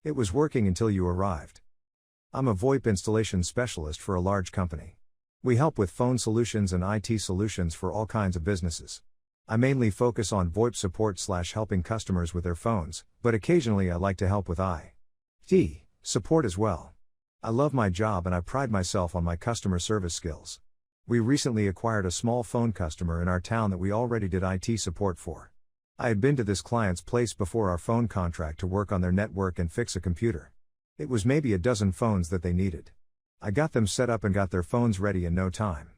It was working until you arrived. I'm a VoIP installation specialist for a large company. We help with phone solutions and IT solutions for all kinds of businesses. I mainly focus on VoIP support / helping customers with their phones, but occasionally I like to help with IT support as well. I love my job and I pride myself on my customer service skills. We recently acquired a small phone customer in our town that we already did IT support for. I had been to this client's place before our phone contract to work on their network and fix a computer. It was maybe a dozen phones that they needed. I got them set up and got their phones ready in no time.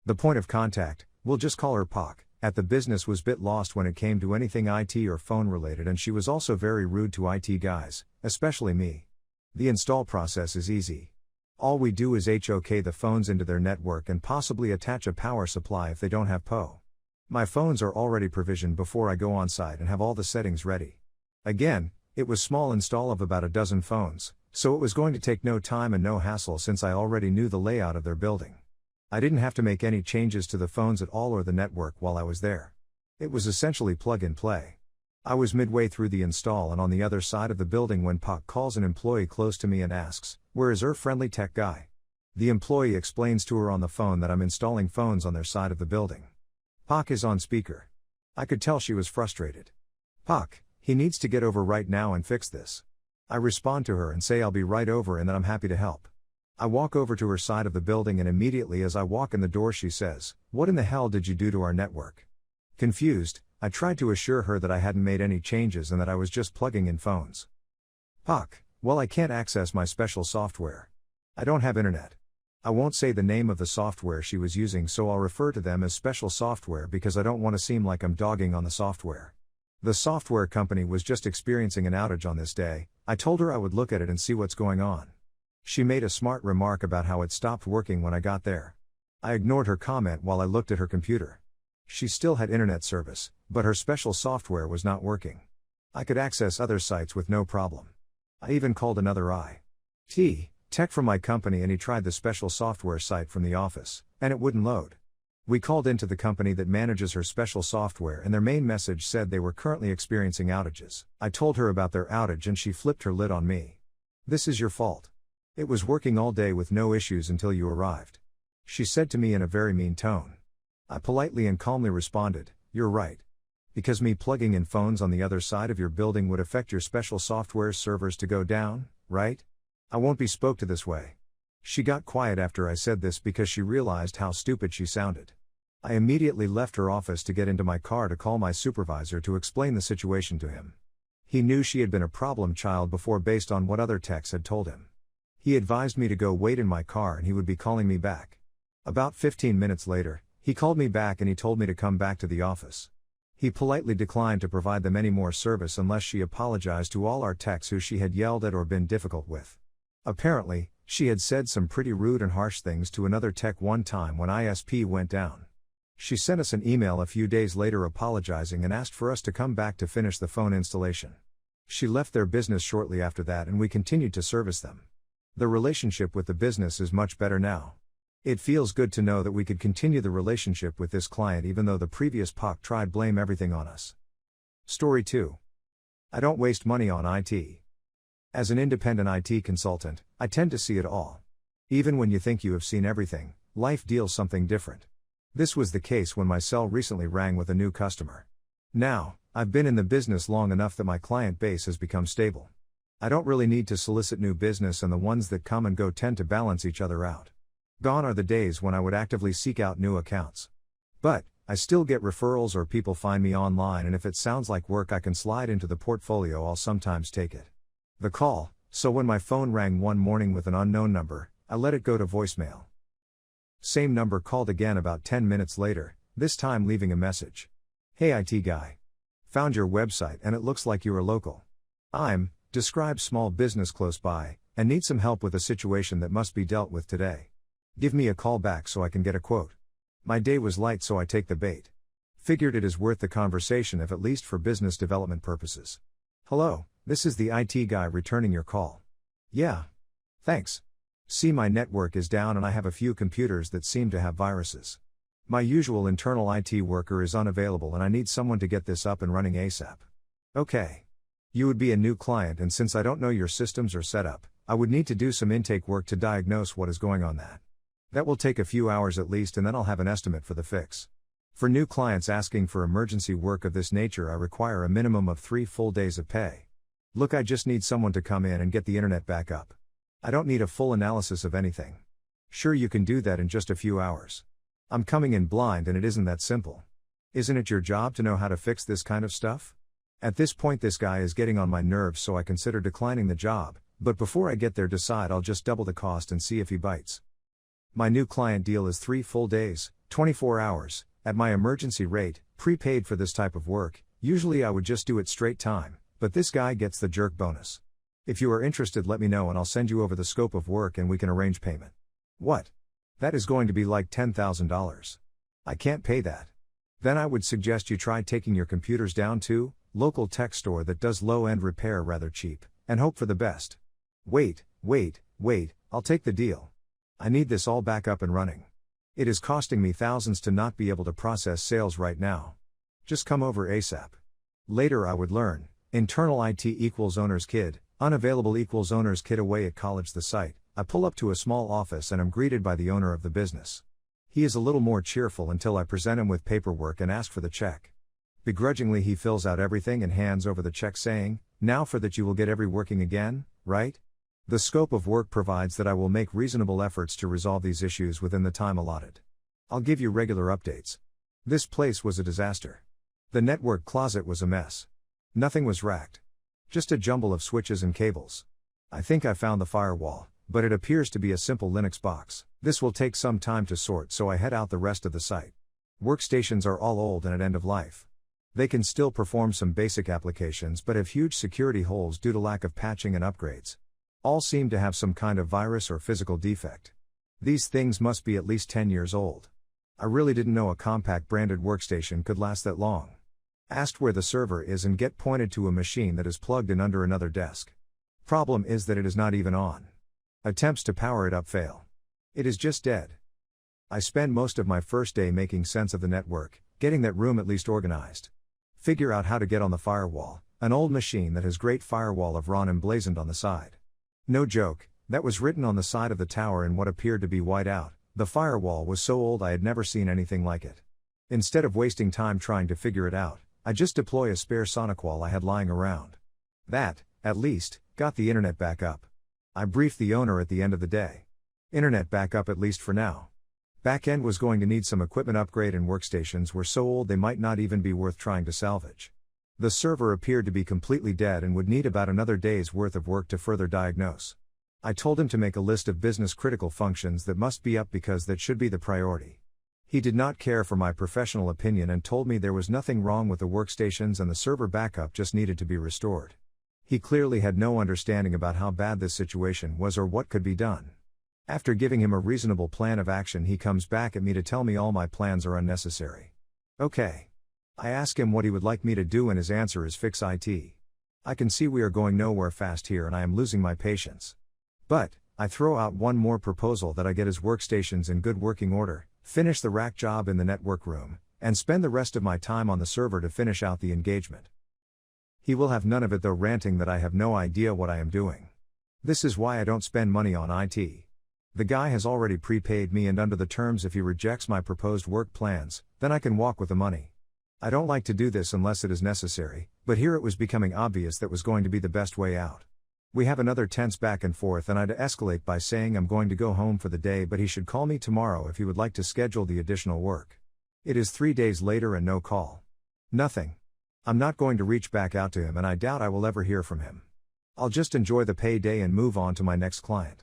The point of contact, we'll just call her Pak, at the business was a bit lost when it came to anything IT or phone related, and she was also very rude to IT guys, especially me. The install process is easy. All we do is HOK the phones into their network and possibly attach a power supply if they don't have PO. My phones are already provisioned before I go on site and have all the settings ready. Again, it was small install of about a dozen phones, so it was going to take no time and no hassle since I already knew the layout of their building. I didn't have to make any changes to the phones at all or the network while I was there. It was essentially plug and play. I was midway through the install and on the other side of the building when Pak calls an employee close to me and asks, "Where is our friendly tech guy?" The employee explains to her on the phone that I'm installing phones on their side of the building. Pak is on speaker. I could tell she was frustrated. "Pak, he needs to get over right now and fix this." I respond to her and say I'll be right over and that I'm happy to help. I walk over to her side of the building and immediately as I walk in the door she says, "What in the hell did you do to our network?" Confused, I tried to assure her that I hadn't made any changes and that I was just plugging in phones. "Pak, well, I can't access my special software. I don't have internet." I won't say the name of the software she was using, so I'll refer to them as special software because I don't want to seem like I'm dogging on the software. The software company was just experiencing an outage on this day. I told her I would look at it and see what's going on. She made a smart remark about how it stopped working when I got there. I ignored her comment while I looked at her computer. She still had internet service, but her special software was not working. I could access other sites with no problem. I even called another IT tech from my company and he tried the special software site from the office, and it wouldn't load. We called into the company that manages her special software and their main message said they were currently experiencing outages. I told her about their outage and she flipped her lid on me. "This is your fault. It was working all day with no issues until you arrived," she said to me in a very mean tone. I politely and calmly responded, "You're right. Because me plugging in phones on the other side of your building would affect your special software's servers to go down, right? I won't be spoke to this way." She got quiet after I said this because she realized how stupid she sounded. I immediately left her office to get into my car to call my supervisor to explain the situation to him. He knew she had been a problem child before based on what other techs had told him. He advised me to go wait in my car and he would be calling me back. About 15 minutes later, he called me back and he told me to come back to the office. He politely declined to provide them any more service unless she apologized to all our techs who she had yelled at or been difficult with. Apparently, she had said some pretty rude and harsh things to another tech one time when ISP went down. She sent us an email a few days later apologizing and asked for us to come back to finish the phone installation. She left their business shortly after that and we continued to service them. The relationship with the business is much better now. It feels good to know that we could continue the relationship with this client even though the previous POC tried blame everything on us. Story 2. I don't waste money on IT. As an independent IT consultant, I tend to see it all. Even when you think you have seen everything, life deals something different. This was the case when my cell recently rang with a new customer. Now, I've been in the business long enough that my client base has become stable. I don't really need to solicit new business and the ones that come and go tend to balance each other out. Gone are the days when I would actively seek out new accounts. But, I still get referrals or people find me online and if it sounds like work I can slide into the portfolio, I'll sometimes take it. The call, so when my phone rang one morning with an unknown number, I let it go to voicemail. Same number called again about 10 minutes later, this time leaving a message. "Hey IT guy. Found your website and it looks like you are local. Describe small business close by, and need some help with a situation that must be dealt with today. Give me a call back so I can get a quote. My day was light so I take the bait. Figured it is worth the conversation if at least for business development purposes. Hello, this is the IT guy returning your call. Yeah. Thanks. See, my network is down and I have a few computers that seem to have viruses. My usual internal IT worker is unavailable and I need someone to get this up and running ASAP. Okay. You would be a new client, and since I don't know your systems or setup, I would need to do some intake work to diagnose what is going on. That will take a few hours at least, and then I'll have an estimate for the fix. For new clients asking for emergency work of this nature, I require a minimum of 3 full days of pay. Look, I just need someone to come in and get the internet back up. I don't need a full analysis of anything. Sure, you can do that in just a few hours. I'm coming in blind and it isn't that simple. Isn't it your job to know how to fix this kind of stuff? At this point, this guy is getting on my nerves, so I consider declining the job, but before I get there decide I'll just double the cost and see if he bites. My new client deal is 3 full days, 24 hours, at my emergency rate, prepaid for this type of work. Usually I would just do it straight time, but this guy gets the jerk bonus. If you are interested, let me know and I'll send you over the scope of work and we can arrange payment. What? That is going to be like $10,000. I can't pay that. Then I would suggest you try taking your computers down to local tech store that does low-end repair rather cheap, and hope for the best. Wait, I'll take the deal. I need this all back up and running. It is costing me thousands to not be able to process sales right now. Just come over ASAP. Later I would learn, internal IT equals owner's kid, unavailable equals owner's kid. Away at college the site, I pull up to a small office and am greeted by the owner of the business. He is a little more cheerful until I present him with paperwork and ask for the check. Begrudgingly he fills out everything and hands over the check saying, "Now for that you will get every working again, right?" The scope of work provides that I will make reasonable efforts to resolve these issues within the time allotted. I'll give you regular updates. This place was a disaster. The network closet was a mess. Nothing was racked. Just a jumble of switches and cables. I think I found the firewall, but it appears to be a simple Linux box. This will take some time to sort, so I head out the rest of the site. Workstations are all old and at end of life. They can still perform some basic applications but have huge security holes due to lack of patching and upgrades. All seem to have some kind of virus or physical defect. These things must be at least 10 years old. I really didn't know a compact branded workstation could last that long. Asked where the server is and get pointed to a machine that is plugged in under another desk. Problem is that it is not even on. Attempts to power it up fail. It is just dead. I spend most of my first day making sense of the network, getting that room at least organized. Figure out how to get on the firewall, an old machine that has great firewall of RON emblazoned on the side. No joke, that was written on the side of the tower in what appeared to be white out. The firewall was so old I had never seen anything like it. Instead of wasting time trying to figure it out, I just deploy a spare SonicWall I had lying around. That, at least, got the internet back up. I briefed the owner at the end of the day. Internet backup at least for now. Backend was going to need some equipment upgrade and workstations were so old they might not even be worth trying to salvage. The server appeared to be completely dead and would need about another day's worth of work to further diagnose. I told him to make a list of business critical functions that must be up because that should be the priority. He did not care for my professional opinion and told me there was nothing wrong with the workstations and the server backup just needed to be restored. He clearly had no understanding about how bad this situation was or what could be done. After giving him a reasonable plan of action, he comes back at me to tell me all my plans are unnecessary. Okay. I ask him what he would like me to do and his answer is fix IT. I can see we are going nowhere fast here and I am losing my patience. But, I throw out one more proposal that I get his workstations in good working order, finish the rack job in the network room, and spend the rest of my time on the server to finish out the engagement. He will have none of it though, ranting that I have no idea what I am doing. This is why I don't spend money on IT. The guy has already prepaid me and under the terms if he rejects my proposed work plans, then I can walk with the money. I don't like to do this unless it is necessary, but here it was becoming obvious that was going to be the best way out. We have another tense back and forth and I de-escalate by saying I'm going to go home for the day but he should call me tomorrow if he would like to schedule the additional work. It is 3 days later and no call. Nothing. I'm not going to reach back out to him and I doubt I will ever hear from him. I'll just enjoy the payday and move on to my next client.